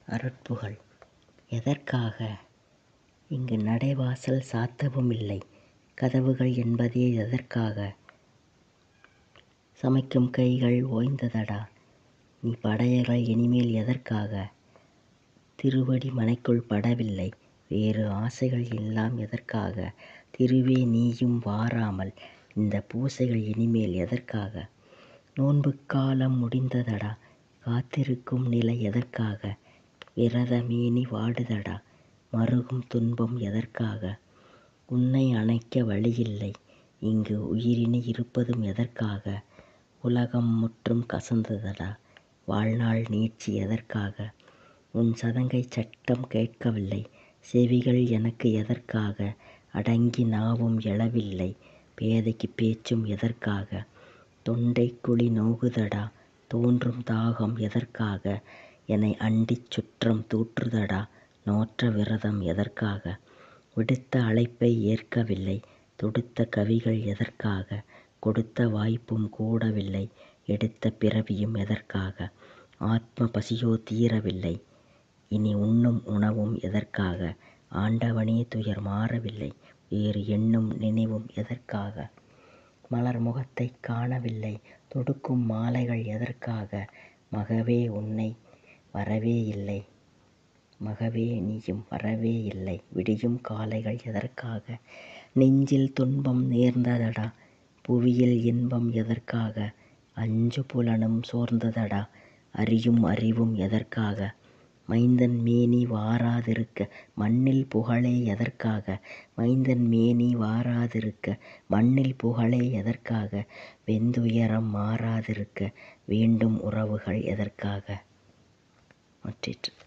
அருட்புகழ். எதற்காக இங்கு நடைவாசல் சாத்தவும் இல்லை, கதவுகள் என்பதே எதற்காக? சமைக்கும் கைகள் ஓய்ந்ததடா, நீ படையல்கள் இனிமேல் எதற்காக? திருவடி மனைக்குள் படவில்லை, வேறு ஆசைகள் எல்லாம் எதற்காக? திருவே நீயும் வாராமல் இந்த பூசைகள் இனிமேல் எதற்காக? நோன்புக் காலம் முடிந்ததடா, காத்திருக்கும் நிலை எதற்காக? விரத மேனி வாடுதடா, மறுகும் துன்பம் எதற்காக? உன்னை அணைக்க வழியில்லை, இங்கு உயிரினி இருப்பதும் எதற்காக? உலகம் முற்றும் கசந்ததடா, வாழ்நாள் நீட்சி எதற்காக? உன் சதங்கை சட்டம் கேட்கவில்லை, செவிகள் எனக்கு எதற்காக? அடங்கி நாவும் எழவில்லை, பேதைக்கு பேச்சும் எதற்காக? தொண்டை குழி நோகுதடா, தோன்றும் தாகம் எதற்காக? என்னை அண்டிச் சுற்றம் தூற்றுதடா, நோற்ற விரதம் எதற்காக? விடுத்த அழைப்பை ஏற்கவில்லை, தொடுத்த கவிகள் எதற்காக? கொடுத்த வாய்ப்பும் கூடவில்லை, எடுத்த பிறவியும் எதற்காக? ஆத்ம பசியோ தீரவில்லை, இனி உண்ணும் உணவும் எதற்காக? ஆண்டவனே துயர் மாறவில்லை, வேறு எண்ணும் நினைவும் எதற்காக? மலர் முகத்தைக் காணவில்லை, தொடுக்கும் மாலைகள் எதற்காக? மகவே உன்னை வரவே இல்லை, மகவே நீயும் வரவே இல்லை, விடியும் காலைகள் எதற்காக? நெஞ்சில் துன்பம் நேர்ந்ததடா, புவியில் இன்பம் எதற்காக? அஞ்சு புலனும் சோர்ந்ததடா, அறியும் அறிவும் எதற்காக? மைந்தன் மேனி வாராதிருக்க மண்ணில் புகழே எதற்காக? மைந்தன் மேனி வாராதிருக்க மண்ணில் புகழே எதற்காக? வெந்துயரம் மாறாதிருக்க வேண்டும் உறவுகள் எதற்காக? முற்றிற்று.